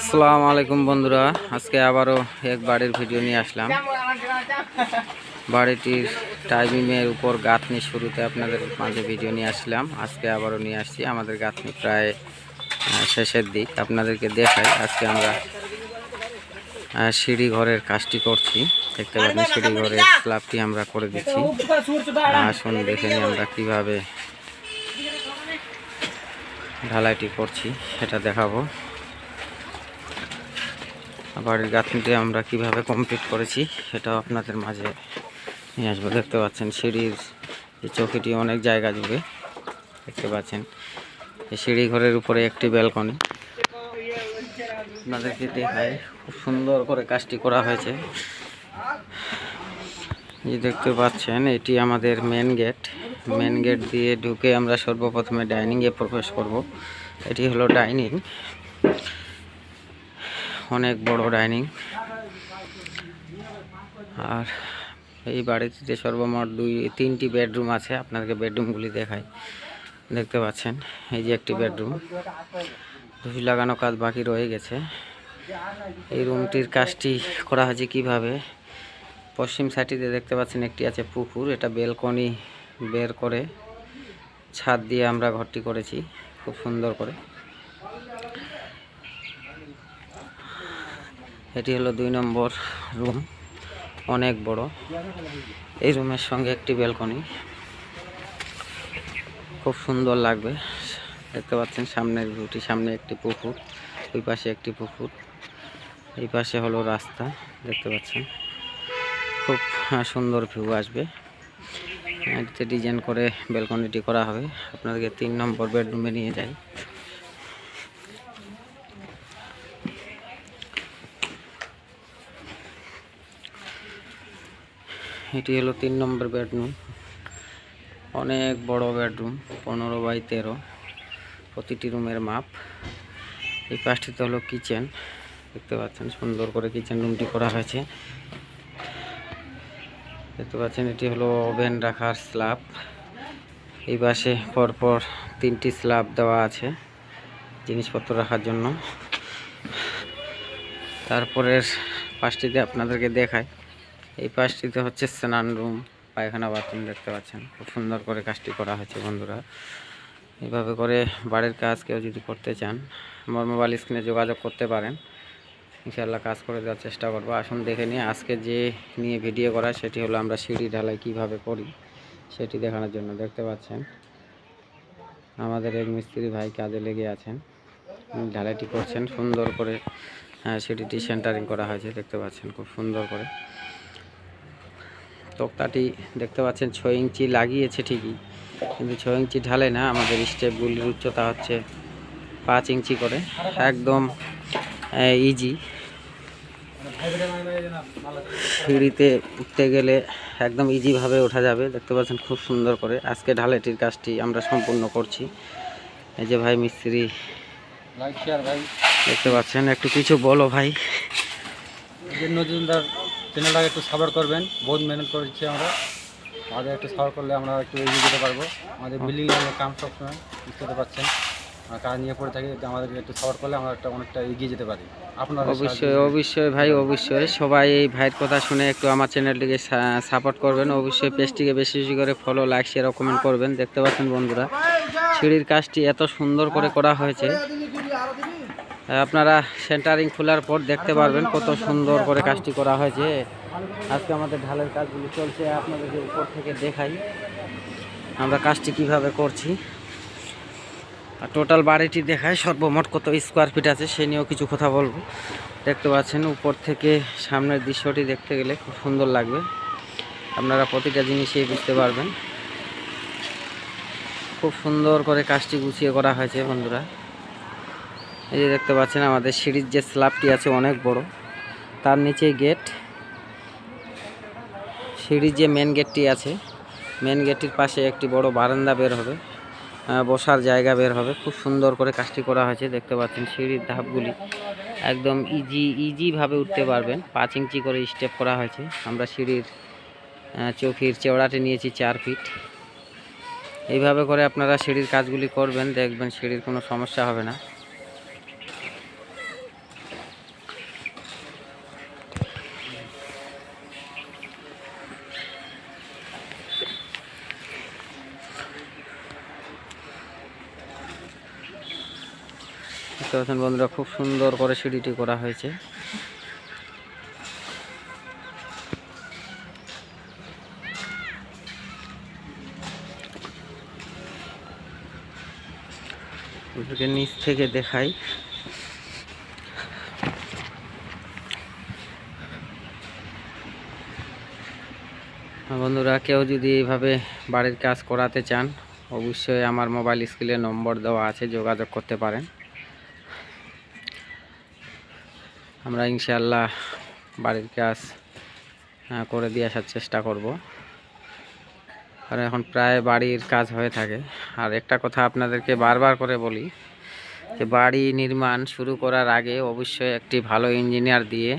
আসসালামু আলাইকুম বন্ধুরা, আজকে আবারও এক বাড়ির ভিডিও নিয়ে আসলাম। বাড়িটির টাইমিংয়ের উপর গাঁথনি শুরুতে আপনাদের মাঝে ভিডিও নিয়ে আসলাম। আজকে আবারও নিয়ে আসছি। আমাদের গাঁথনি প্রায় শেষের দিক। আপনাদেরকে দেখাই, আজকে আমরা সিঁড়ি ঘরের কাজটি করছি। দেখতে পাচ্ছেন সিঁড়ি ঘরের স্ল্যাবটি আমরা করে দিচ্ছি। আসুন দেখে নিই আমরা কীভাবে ঢালাইটি করছি, সেটা দেখাবো। বাড়ির গাঁথনিটি আমরা কিভাবে কমপ্লিট করেছি সেটাও আপনাদের মাঝে নিয়ে আসবো। দেখতে পাচ্ছেন সিঁড়ির যে চৌকিটি অনেক জায়গা জুড়ে দেখতে পাচ্ছেন। এই সিঁড়ি ঘরের উপরে একটি ব্যালকনি আপনাদেরকে দেখায়। খুব সুন্দর করে কাজটি করা হয়েছে। যে দেখতে পাচ্ছেন এটি আমাদের মেন গেট। মেন গেট দিয়ে ঢুকে আমরা সর্বপ্রথমে ডাইনিংয়ে প্রবেশ করব। এটি হলো ডাইনিং, অনেক বড় ডাইনিং। আর এই বাড়িটিতে সর্বমোট তিনটি বেডরুম আছে। আপনাদেরকে বেডরুমগুলি দেখাই। দেখতে পাচ্ছেন এই যে একটি বেডরুম, ধুই লাগানো কাজ বাকি রয়ে গেছে। এই রুমটির কাজটি করা হয়েছে কিভাবে, পশ্চিম সাইডটিতে দেখতে পাচ্ছেন একটি আছে পুকুর। এটা বেলকনি বের করে ছাদ দিয়ে আমরা ঘরটি করেছি খুব সুন্দর করে। এটি হলো 2 নম্বর রুম, অনেক বড়। এই রুমের সঙ্গে একটি ব্যালকনি, খুব সুন্দর লাগবে। দেখতে পাচ্ছেন সামনের ভিউটি, সামনে একটি পুকুর, ওই পাশে একটি পুকুর, এই পাশে হলো রাস্তা। দেখতে পাচ্ছেন খুব সুন্দর ভিউ আসবে। এটিতে ডিজাইন করে ব্যালকনিটি করা হবে। আপনাদেরকে 3 নম্বর বেডরুমে নিয়ে যাই। এটি হলো 3 নম্বর বেডরুম, অনেক বড় বেডরুম, 15 বাই 13, প্রতিটি রুমের মাপ। এই পাশটিতে হলো কিচেন। দেখতে পাচ্ছেন সুন্দর করে কিচেন রুমটি করা হয়েছে। দেখতে পাচ্ছেন এটি হলো ওভেন রাখার স্ল্যাব। এই পাশে পরপর 3টি স্ল্যাব দেওয়া আছে জিনিসপত্র রাখার জন্য। তারপরের পাশটিতে আপনাদেরকে দেখায়। এই পাশটিতে হচ্ছে স্নান রুম, পায়খানা, বাথরুম। দেখতে পাচ্ছেন খুব সুন্দর করে কাজটি করা হয়েছে বন্ধুরা। এইভাবে করে বাড়ির কাজ কেউ যদি করতে চান, আমার মোবাইল স্ক্রিনে যোগাযোগ করতে পারেন। ইনশাআল্লাহ কাজ করে দেওয়ার চেষ্টা করবো। আসুন দেখে নিই আজকে যে নিয়ে ভিডিও করা, সেটি হলো আমরা সিঁড়ি ঢালাই কিভাবে করি সেটি দেখানোর জন্য। দেখতে পাচ্ছেন আমাদের এক মিস্ত্রি ভাই কাজে লেগে আছেন, ঢালাইটি করছেন সুন্দর করে। সিঁড়িটি সেন্টারিং করা হয়েছে, দেখতে পাচ্ছেন খুব সুন্দর করে। তক্তাটি দেখতে পাচ্ছেন 6 ইঞ্চি লাগিয়েছে ঠিকই, কিন্তু 6 ইঞ্চি ঢালে না। আমাদের স্টেপগুলির উচ্চতা হচ্ছে 5 ইঞ্চি করে। একদম ইজি, সিঁড়িতে উঠতে গেলে একদম ইজিভাবে ওঠা যাবে। দেখতে পাচ্ছেন খুব সুন্দর করে। আজকে ঢালাইটির কাজটি আমরা সম্পূর্ণ করছি। এই যে ভাই মিস্ত্রি, ভাই দেখতে পাচ্ছেন। একটু কিছু বলো ভাই। নজরুলদার চ্যানেলটাকে একটু সাপোর্ট করবেন, বহুত মেহনত করেছি আমরা। আমাদের একটু সাপোর্ট করলে আমরা একটু এগিয়ে যেতে পারবো। আমাদের বিল্ডিং লাইনের কাম সবসময় বুঝতে পারছেন, কাজ নিয়ে পড়ে থাকি। আমাদেরকে একটু সাপোর্ট করলে আমরা অনেকটা এগিয়ে যেতে পারি। আপনারা অবশ্যই ভাই, অবশ্যই সবাই এই ভাইয়ের কথা শুনে একটু আমার চ্যানেলটিকে সাপোর্ট করবেন। অবশ্যই পেজটিকে বেশি বেশি করে ফলো, লাইক, শেয়ার ও কমেন্ট করবেন। দেখতে পাচ্ছেন বন্ধুরা সিঁড়ির কাজটি এত সুন্দর করে করা হয়েছে। আপনারা সেন্টারিং খোলার পর দেখতে পারবেন কত সুন্দর করে কাজটি করা হয়েছে। আজকে আমাদের ঢালের কাজগুলি চলছে, আপনাদেরকে উপর থেকে দেখাই আমরা কাজটি কিভাবে করছি। আর টোটাল বাড়িটি দেখায় সর্বমোট কত স্কোয়ার ফিট আছে সে নিয়েও কিছু কথা বলবো। দেখতে পাচ্ছেন উপর থেকে সামনের দৃশ্যটি দেখতে গেলে খুব সুন্দর লাগবে। আপনারা প্রতিটা জিনিসই বুঝতে পারবেন। খুব সুন্দর করে কাজটি গুছিয়ে করা হয়েছে বন্ধুরা। এই যে দেখতে পাচ্ছেন আমাদের সিঁড়ির যে স্ল্যাবটি আছে অনেক বড়, তার নিচে গেট। সিঁড়ির যে মেন গেটটি আছে, মেন গেটটির পাশে একটি বড় বারান্দা বের হবে, বসার জায়গা বের হবে। খুব সুন্দর করে কাজটি করা হয়েছে। দেখতে পাচ্ছেন সিঁড়ির ধাপগুলি একদম ইজিভাবে উঠতে পারবেন। 5 ইঞ্চি করে স্টেপ করা হয়েছে। আমরা সিঁড়ির চৌকির চওড়াটি নিয়েছি 4 ফিট। এইভাবে করে আপনারা সিঁড়ির কাজগুলি করবেন, দেখবেন সিঁড়ির কোনো সমস্যা হবে না। দেখতে পাচ্ছেন বন্ধুরা, খুব সুন্দর করে সিঁড়িটি করা হয়েছে। ওদেরকে নিচ থেকে দেখাই। বন্ধুরা, কেউ যদি এইভাবে বাড়ির কাজ করাতে চান, অবশ্যই আমার মোবাইল স্ক্রিনে নম্বর দেওয়া আছে, যোগাযোগ করতে পারেন। আমরা ইনশাআল্লাহ বাড়ির কাজ করে দিয়ে আসার চেষ্টা করব। আর এখন প্রায় বাড়ির কাজ হয়ে থাকে। আর একটা কথা আপনাদেরকে বারবার করে বলি যে বাড়ি নির্মাণ শুরু করার আগে অবশ্যই একটি ভালো ইঞ্জিনিয়ার দিয়ে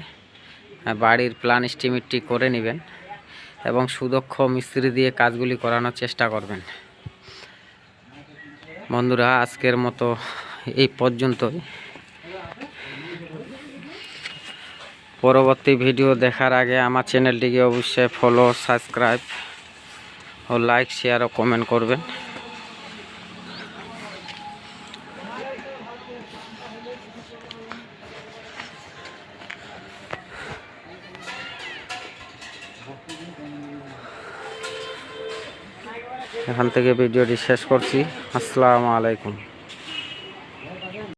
বাড়ির প্ল্যান এস্টিমেটটি করে নেবেন এবং সুদক্ষ মিস্ত্রি দিয়ে কাজগুলি করানোর চেষ্টা করবেন। বন্ধুরা, আজকের মতো এই পর্যন্তই। পরবর্তী ভিডিও দেখার আগে আমার চ্যানেলটিকে অবশ্যই ফলো, সাবস্ক্রাইব ও লাইক, শেয়ার ও কমেন্ট করবেন। এখান থেকে ভিডিওটি শেষ করছি। আসসালামু আলাইকুম।